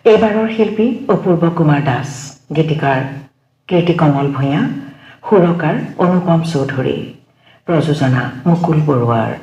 এইবাৰৰ শিল্পী অপূৰ্ব কুমাৰ দাস, গীতিকাৰ কীৰ্তি কমল ভূঞা, সুৰকাৰ অনুপম চৌধুৰী, প্ৰযোজনা মুকুল বৰুৱাৰ।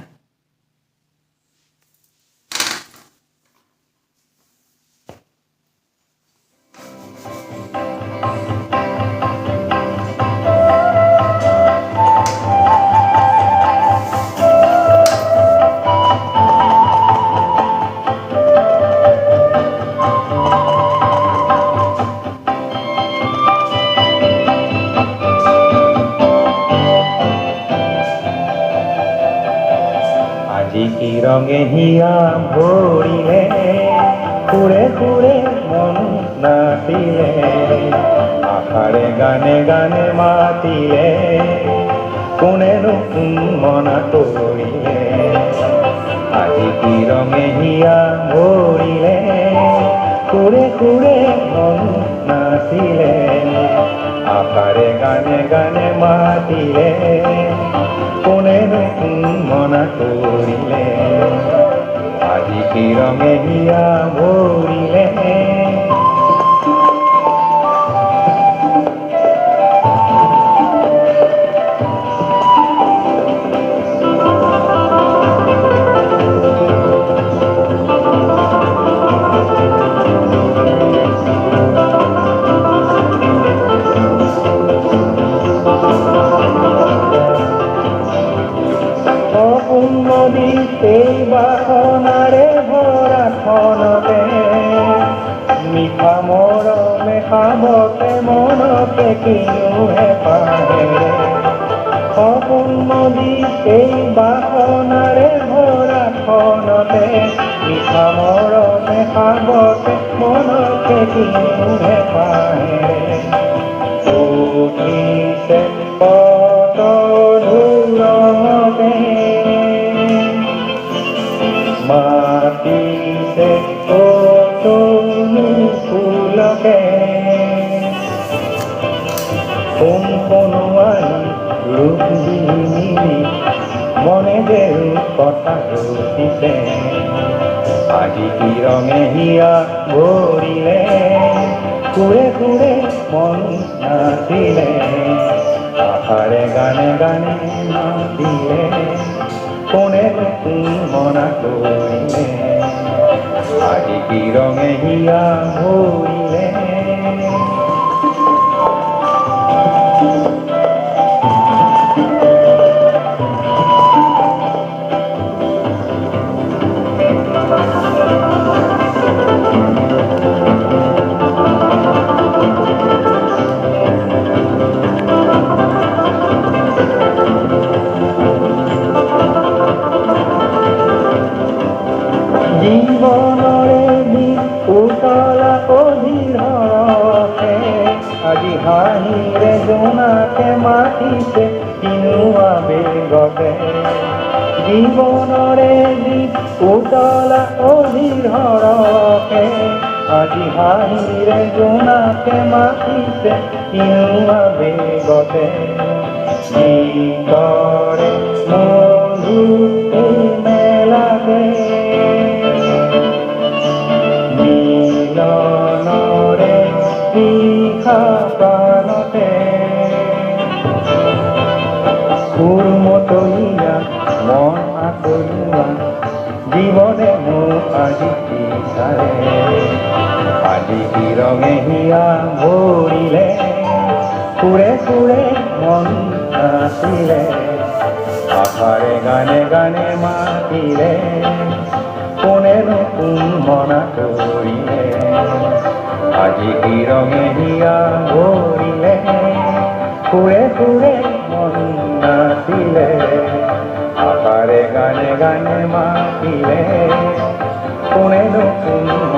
কি রঙে হিয়া ভরিলে ঘুরে ঘুরে মন নাচিলে আকারে গানে গানে মাতিলে কোনেনো কোন মনা করিলে আজি কি রঙে হিয়া ভরিলে ঘুরে ঘুরে মন নাচিলে আকারে গানে গানে মাতিলে কোনেনো কোন মনা করিলে আজি কি রঙে হিয়া ভরিলে সেই বাসনাৰে ভৰা খনতে মিঠা মৰমে খাবতে মনতে কিনোহে পাহেৰে সপোন নদী সেই বাসনাৰে ভৰা খনতে মিঠা মৰমে খাবতে মনতে কিনোহে পাহেৰে উঠিছে কত দূৰতে মাতিছে কতনো ফুলকে কোন কোনোৱাই ৰূপ দি মিলি মনে যে কথা ৰচিছে আজি কি ৰঙে হিয়া ভৰিলে ঘূৰে ঘূৰে মন নাচিলে আশাৰে গানে গানে মাতিলে কোনেনো কোন মনা কৰিলে আজি কি ৰঙে হিয়া ভৰিলে জীবনৰে উতলা অধীৰকে আজি হাঁহিৰে জোনাকে মাতিছে কিনুৱা বেগকে জীবনৰে উতলা অধীৰকে আজি হাঁহিৰে জোনাকে মাতিছে কিনুৱা বেগকে গীতৰে মধু এই মেলাকে মিলনৰে নিশা প্ৰাণতে সুৰমতলীয়া মন আকলোৱা জীৱনে মোক আজি বিচাৰে আজি কি ৰঙে হিয়া ভৰিলে ঘূৰে ঘূৰে মন নাচিলে আশাৰে গানে গানে মাতিলে কোনেনো কোন মনা কৰিলে আজি কি ৰঙে হিয়া ভৰিলে ঘূৰে ঘূৰে মন নাচিলে আশাৰে গানে গানে মাতিলে কোনেনো কোন